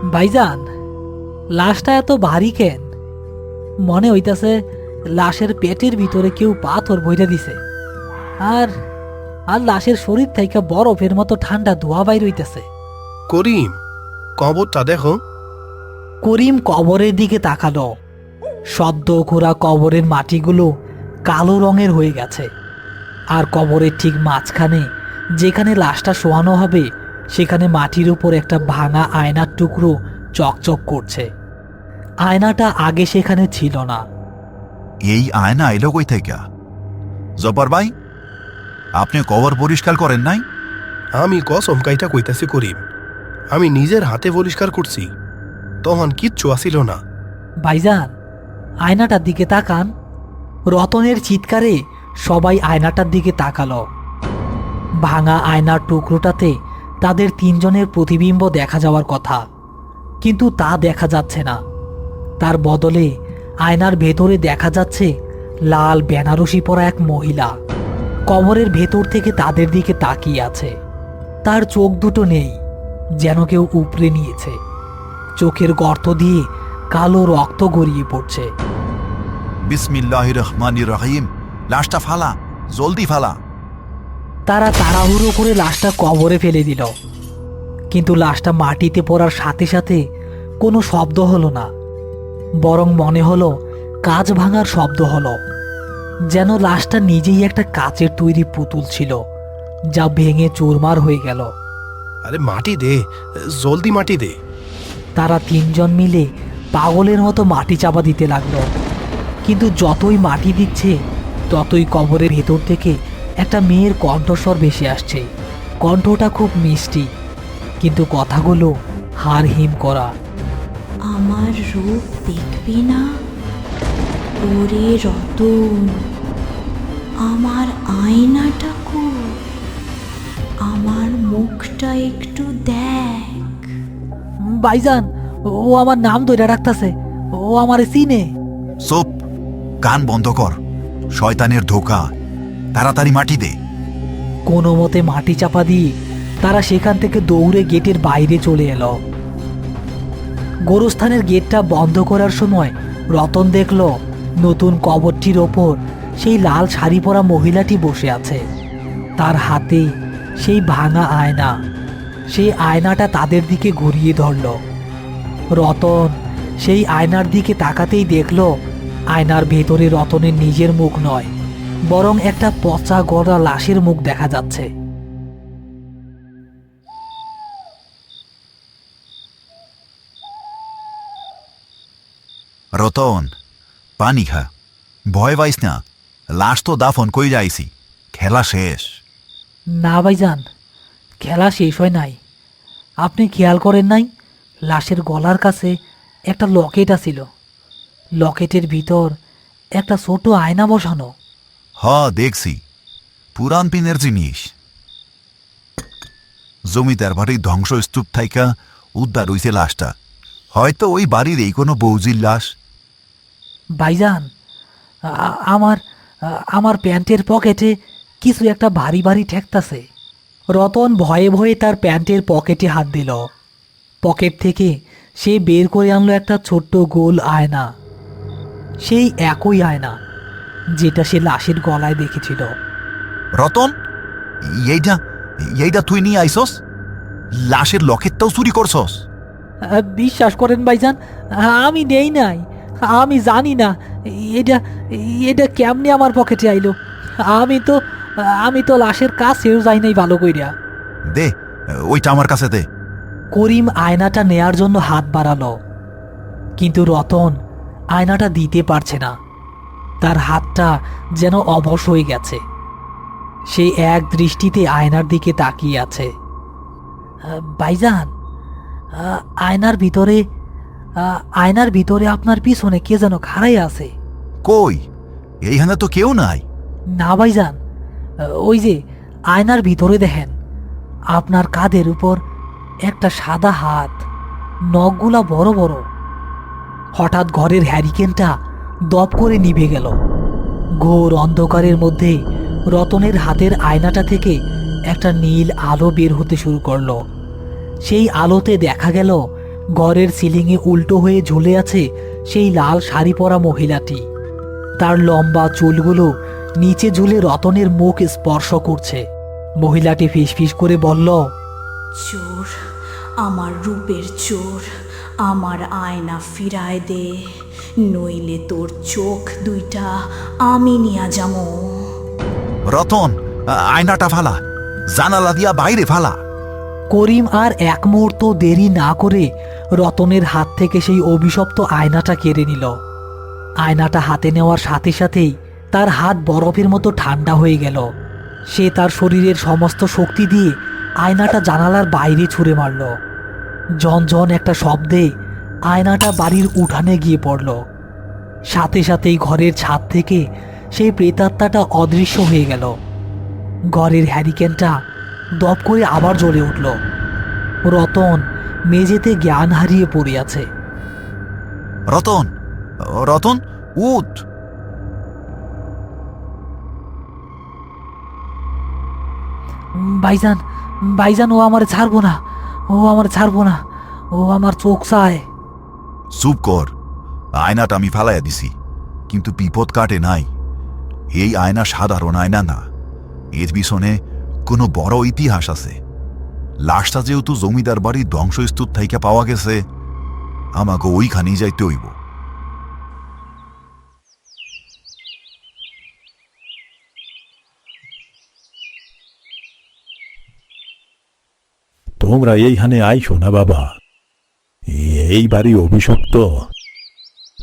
ভাইজান, লাশটা এত ভারী কেন? মনে হইতাছে লাশের পেটের ভিতরে কেউ পাথর বইরা দিছে। আর আর লাশের শরীর থেকে বরফের মতো ঠান্ডা ধোয়া বাইর হইতেছে। করিম, কবরটা দেখো। করিম কবরের দিকে তাকালো। সদ্য খোঁড়া কবরের মাটিগুলো কালো রঙের হয়ে গেছে। আর কবরের ঠিক মাঝখানে যেখানে লাশটা শোয়ানো হবে সেখানে মাটির উপর একটা ভাঙা আয়নার টুকরো চকচক করছে। আয়নাটা আগে সেখানে ছিল না। এই আয়না এলো কই থেকে? জব্বার ভাই, আপনি কবর পরিষ্কার করেন নাই? আমি কসম কাইটা কইতাছি করিম, আমি নিজের হাতে পরিষ্কার করছি, তখন কিচ্ছু আসিল না। ভাইজান, আয়নাটার দিকে তাকান। রতনের চিৎকারে সবাই আয়নাটার দিকে তাকালো। ভাঙা আয়নার টুকরোটাতে তাদের তিনজনের প্রতিবিম্ব দেখা যাওয়ার কথা, কিন্তু তা দেখা যাচ্ছে না। তার বদলে আয়নার ভেতরে দেখা যাচ্ছে লাল বেনারসি পরা এক মহিলা কবরের ভেতর থেকে তাদের দিকে তাকিয়ে আছে। তার চোখ দুটো নেই, যেন কেউ উপড়ে নিয়েছে। চোখের গর্ত দিয়ে কালো রক্ত গড়িয়ে পড়ছে। বিসমিল্লাহির রহমানির রহিম, লাশটা ফালা, জলদি ফালা। তারা তাড়াহুড়ো করে লাশটা কবরে ফেলে দিল, কিন্তু লাশটা মাটিতে পড়ার সাথে সাথে কোনো শব্দ হলো না, বরং মনে হলো কাঁচ ভাঙার শব্দ হলো। যেন লাশটা নিজেই একটা কাচের তৈরি পুতুল ছিল, যা ভেঙে চুরমার হয়ে গেল। আরে মাটি দে, জলদি মাটি দে। তারা তিনজন মিলে পাগলের মতো মাটি চাপা দিতে লাগলো, কিন্তু যতই মাটি দিচ্ছে ততই কবরের ভেতর থেকে একটা মেয়ের কণ্ঠস্বর ভেসে আসছে। কণ্ঠটা খুব মিষ্টি, কিন্তু কথাগুলো হাড় হিম করা। আমার রূপ দেখবি না ওরে রতন, আমার আয়নাটা কই, আমার মুখটা একটু দেখ। ভাইজান, ও আমার নাম ধরে রাখতেছে, ও আমারে চিনে। চুপ, কান বন্ধ কর, শয়তানের ধোকা। তাড়াতাড়ি মাটি দে। কোনো মতে মাটি চাপা দিয়ে তারা সেখান থেকে দৌড়ে গেটের বাইরে চলে এলো। গোরস্থানের গেটটা বন্ধ করার সময় রতন দেখল নতুন কবরটির ওপর সেই লাল শাড়ি পরা মহিলাটি বসে আছে। তার হাতে সেই ভাঙা আয়না। সেই আয়নাটা তাদের দিকে ঘুরিয়ে ধরল। রতন সেই আয়নার দিকে তাকাতেই দেখল আয়নার ভেতরে রতনের নিজের মুখ নয়, বরং একটা পচা গড়া লাশের মুখ দেখা যাচ্ছে। রতন, পানি খা, ভয় পাইস না। লাশ তো দাফন কই যাইছি, খেলা শেষ। না ভাইজান, খেলা শেষ হয় নাই। আপনি খেয়াল করেন নাই লাশের গলার কাছে একটা লকেট আছিল? লকেটের ভিতর একটা ছোট আয়না বসানো। হ, দেখছি, পুরান পিনের জিনিস। জমিদার বাড়ির ধ্বংসস্তূপ থাইকা উদ্ধার হইছে লাশটা। হয়তো ওই বাড়ির এই কোনো বৌজির লাশ। ভাইজান, আমার আমার প্যান্টের পকেটে কিছু একটা ভারী ভারী ঠেকতাছে। রতন ভয়ে ভয়ে তার প্যান্টের পকেটে হাত দিল। পকেট থেকে সে বের করে আনলো একটা ছোট্ট গোল আয়না। সেই একই আয়না যেটা সে লাশের গলায় দেখেছিল। রতন, এইটা এইটা তুই নিয়ে আইসস? লাশের লকেটটাও চুরি করছস? বিশ্বাস করেন ভাইজান, আমি নেই নাই। আমি জানি না এটা এটা কেমনে আমার পকেটে আইলো। আমি তো লাশের কাছেও যাই নাই ভালো কইরা। দে, ওইটা আমার কাছে দে। করিম আয়নাটা নেয়ার জন্য হাত বাড়ালো, কিন্তু রতন আয়নাটা দিতে পারছে না। তার হাতটা যেন অবশ হয়ে গেছে। সে এক দৃষ্টিতে আয়নার দিকে তাকিয়ে আছে। ভাইজান, আয়নার ভিতরে আপনার পিছনে কে যেন খাড়াই আছে। কই? এইখানে তো কেউ নাই। না ভাইজান, ওই যে আয়নার ভিতরে দেখেন, আপনার কাঁধের উপর একটা সাদা হাত, নখগুলা বড় বড়। হঠাৎ ঘরের হ্যারিকেনটা দপ করে নিভে গেল। ঘোর অন্ধকারের মধ্যে রতনের হাতের আয়নাটা থেকে একটা নীল আলো বের হতে শুরু করলো। সেই আলোতে দেখা গেল ঘরের সিলিংয়ে উল্টো হয়ে ঝুলে আছে সেই লাল শাড়ি পরা মহিলাটি। তার লম্বা চুলগুলো নিচে ঝুলে রতনের মুখ স্পর্শ করছে। মহিলাটি ফিসফিস করে বলল, চোর, আমার রূপের চোর, আমার আয়না ফিরায় দে, নইলে তোর চোখ দুইটা আমি নিয়া যামো। রতন, আয়নাটা ফালা, জানালা দিয়া বাইরে ফালা। করিম আর এক মুহূর্ত দেরি না করে রতনের হাত থেকে সেই অভিশপ্ত আয়নাটা কেড়ে নিল। আয়নাটা হাতে নেওয়ার সাথে সাথেই তার হাত বরফের মতো ঠান্ডা হয়ে গেল। সে তার শরীরের সমস্ত শক্তি দিয়ে আয়নাটা জানালার বাইরে ছুঁড়ে মারল। ঝনঝন একটা শব্দে আয়নাটা বাড়ির উঠানে গিয়ে পড়ল। সাথে সাথেই ঘরের ছাদ থেকে সেই প্রেতাত্মাটা অদৃশ্য হয়ে গেল। ঘরের হ্যারিকেনটা দপ করে আবার জ্বলে উঠল। রতন মেঝেতে জ্ঞান হারিয়ে পড়ে আছে। রতন, রতন, উঠ। ভাইজান, ভাইজান, ও আমার ছাড়বো না, ও আমার ছাড়বো না, ও আমার চোখ চায়। চুপ কর, আয়নাটা আমি ফালাইয়া দিছি, কিন্তু বিপদ কাটে নাই। এই আয়না সাধারণ আয়না না, এর পিছনে কোনো বড় ইতিহাস আছে। লাশটা যেহেতু জমিদার বাড়ির ধ্বংসস্তূপ থেকে পাওয়া গেছে, আমাকে ওইখানেই যাইতে হইব। তোমরা এইখানে আইসো না বাবা, এই বাড়ি অভিশপ্ত।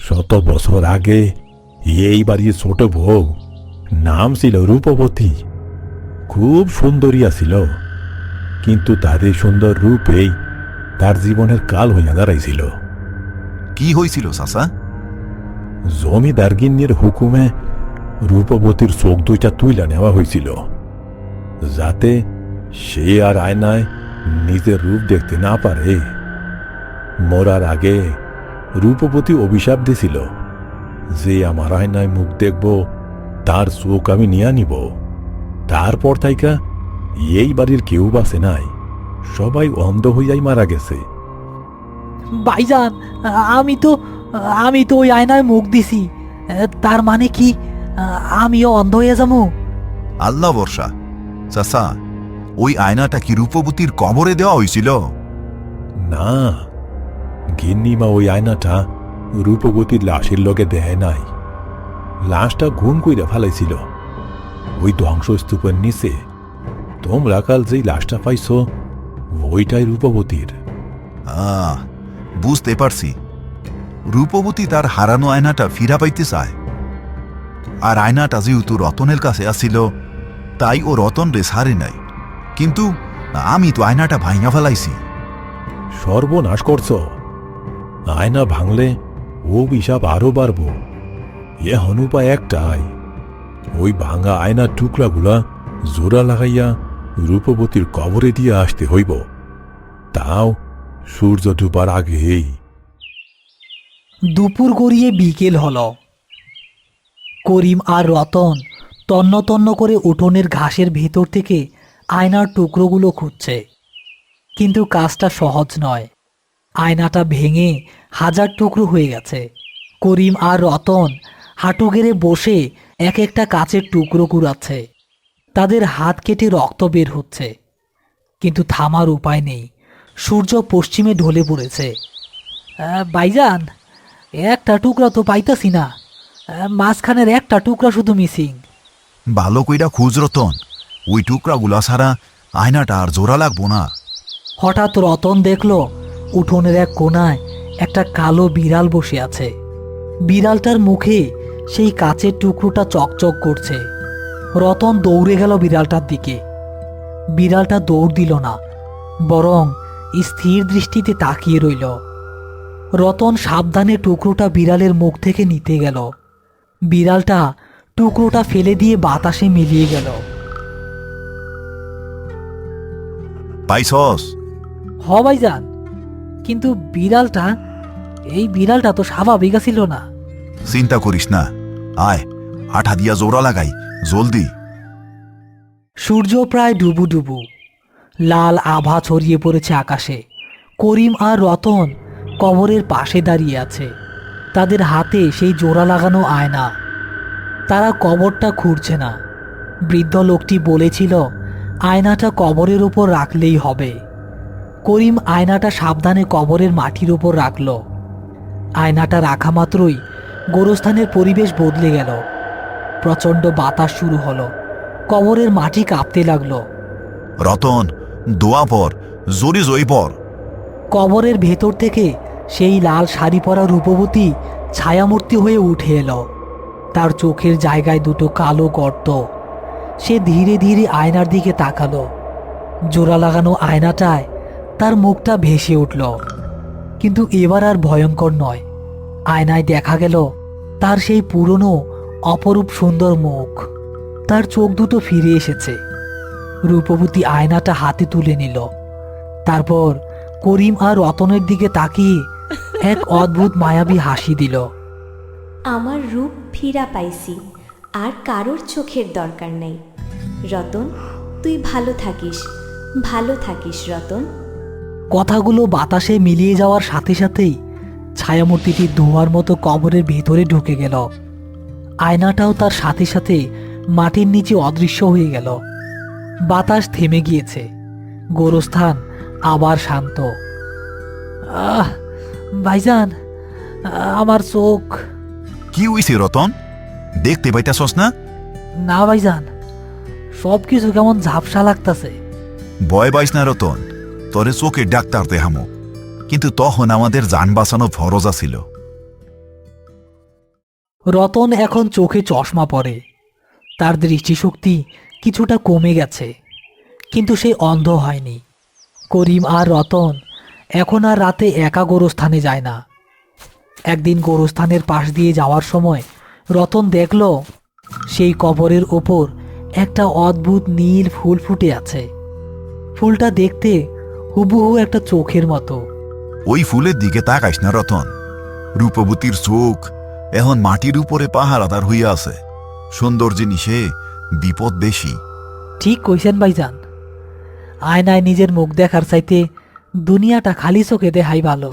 শত বছর আগে এই বাড়ির ছোট বউ, নাম ছিল রূপবতী, খুব সুন্দরিয়া ছিল। কিন্তু তাদের সুন্দর রূপেই তার জীবনের কাল হইয়া দাঁড়াইছিল। কি হয়েছিল চাচা? জমিদার গিন্নির হুকুমে রূপবতীর চোখ দুইটা তুইলা নেওয়া হয়েছিল, যাতে সে আর আয়নায় নিজের রূপ দেখতে না পারে। মরার আগে রূপবতী অভিশাপ দিছিল যে আমার আয়নায় মুখ দেখব, তার চোখ আমি নিয়ে নিব। তারপর থাইকা এই বাড়ির কেউ বাঁচে নাই, সবাই অন্ধ হইয়াই মারা গেছে। ভাইজান, আমি তো ওই আয়নায় মুখ দিছি, তার মানে কি আমিও অন্ধ হয়ে যাবো? আল্লাহ বর্ষা, চাচা, ওই আয়নাটা কি রূপবতীর কবরে দেওয়া হয়েছিল? না, গিন্নিমা ওই আয়নাটা রূপবতীর লাশের লগে দেয় নাই। লাশটা গুম কইরা ফেলাইছিল ওই ধ্বংসস্তূপের নিচে। তোমরা কাল যেই লাশটা পাইছ, ওইটাই রূপবতীর। বুঝতে পারছি, রূপবতী তার হারানো আয়নাটা ফিরা পাইতে চায়। আর আয়নাটা যেহেতু রতনের কাছে আসিল, তাই ও রতন রে ছাড়ে নাই। কিন্তু আমি তো আয়নাটা ভাঙা ফেলাইছি। সর্বনাশ করছ, আয়না ভাঙলে অভিশাপ আরো বাড়ব। এখন উপায় একটাই, ওই ভাঙা আয়নার টুকরাগুলা জোড়া লাগাইয়া রূপবতীর কবরে দিয়ে আসতে হইব, তাও সূর্য ডুবার আগেই। দুপুর গড়িয়ে বিকেল হল। করিম আর রতন তন্ন তন্ন করে উঠোনের ঘাসের ভেতর থেকে আয়নার টুকরোগুলো খুঁজছে, কিন্তু কাজটা সহজ নয়। আয়নাটা ভেঙে হাজার টুকরো হয়ে গেছে। করিম আর রতন হাঁটু গেড়ে বসে এক একটা কাচের টুকরো কুড়াচ্ছে। তাদের হাত কেটে রক্ত বের হচ্ছে, কিন্তু থামার উপায় নেই। সূর্য পশ্চিমে ঢলে পড়েছে। ভাইজান, একটা টুকরা তো পাইতাছি না, মাঝখানের একটা টুকরা শুধু মিসিং। ভালো কইরা খুঁজ রতন, ওই টুকরাগুলা ছাড়া আয়নাটা আর জোড়া লাগবো না। হঠাৎ রতন দেখল উঠোনের এক কোণায় একটা কালো বিড়াল বসে আছে। বিড়ালটার মুখে সেই কাচের টুকরোটা চকচক করছে। রতন দৌড়ে গেল বিড়ালটার দিকে। বিড়ালটা দৌড় দিল না, বরং স্থির দৃষ্টিতে তাকিয়ে রইল। রতন সাবধানে টুকরোটা বিড়ালের মুখ থেকে নিতে গেল। বিড়ালটা টুকরোটা ফেলে দিয়ে বাতাসে মিলিয়ে গেল। পাইছস? হ ভাইজান, কিন্তু এই বিড়ালটা তো স্বাভাবিক ছিল না। চিন্তা করিস না, আয় আঠা দিয়া জোড়া লাগাই জলদি। সূর্য প্রায় ডুবু ডুবু, লাল আভা ছড়িয়ে পড়েছে আকাশে। করিম আর রতন কবরের পাশে দাঁড়িয়ে আছে, তাদের হাতে সেই জোড়া লাগানো আয়না। তারা কবরটা খুঁড়ছে না। বৃদ্ধ লোকটি বলেছিল আয়নাটা কবরের উপর রাখলেই হবে। করিম আয়নাটা সাবধানে কবরের মাটির উপর রাখল। আয়নাটা রাখা মাত্রই গোরস্থানের পরিবেশ বদলে গেল। প্রচণ্ড বাতাস শুরু হলো। কবরের মাটি কাঁপতে লাগলো। রতন, দোয়া পর, জোরে জয়ী পর। কবরের ভেতর থেকে সেই লাল শাড়ি পরা রূপবতী ছায়ামূর্তি হয়ে উঠে এলো। তার চোখের জায়গায় দুটো কালো গর্ত। সে ধীরে ধীরে আয়নার দিকে তাকালো। জোড়া লাগানো আয়নাটায় তার মুখটা ভেসে উঠল, কিন্তু এবার আর ভয়ঙ্কর নয়। আয়নায় দেখা গেল তার সেই পুরনো অপরূপ সুন্দর মুখ। তার চোখ দুটো ফিরে এসেছে। রূপবতী আয়নাটা হাতে তুলে নিল। তারপর করিম আর রতনের দিকে তাকিয়ে এক অদ্ভুত মায়াবী হাসি দিল। আমার রূপ ফিরা পাইছি, আর কারোর চোখের দরকার নেই। রতন, তুই ভালো থাকিস, ভালো থাকিস রতন। কথাগুলো বাতাসে মিলিয়ে যাওয়ার সাথে সাথেই ছায়ামূর্তিটি ধোঁয়ার মতো কবরের ভেতরে ঢুকে গেল। আয়নাটাও তার সাথে সাথে মাটির নিচে অদৃশ্য হয়ে গেল। বাতাস থেমে গিয়েছে। গোরস্থান আবার শান্ত। ভাইজান, আমার চোখ। কি হইছে রতন? দেখতে পাইতাছস না? না ভাইজান, সব কিছু কেমন ঝাপসা লাগতাছে। ভয় পাইস না রতন, তোরে চোখে ডাক্তার দেখামো, কিন্তু তখন আমাদের যান বাঁচানো ফরজ আছিল। রতন এখন চোখে চশমা পরে। তার দৃষ্টিশক্তি কিছুটা কমে গেছে, কিন্তু সে অন্ধ হয়নি। করিম আর রতন এখন আর রাতে একা গোরস্থানে যায় না। একদিন গোরস্থানের পাশ দিয়ে যাওয়ার সময় রতন দেখল সেই কবরের ওপর একটা অদ্ভুত নীল ফুল ফুটে আছে। ফুলটা দেখতে হুবহু একটা চোখের মতো। ওই ফুলের দিকে তাকাইস না রতন। রূপবতীর চোখ এখন মাটির উপরে পাহারাদার হইয়া আছে। সুন্দর জিনিসে বিপদ বেশি। ঠিক কইছেন ভাইজান। আয়নায় নিজের মুখ দেখার চাইতে দুনিয়াটা খালি চোখে দেখাই ভালো।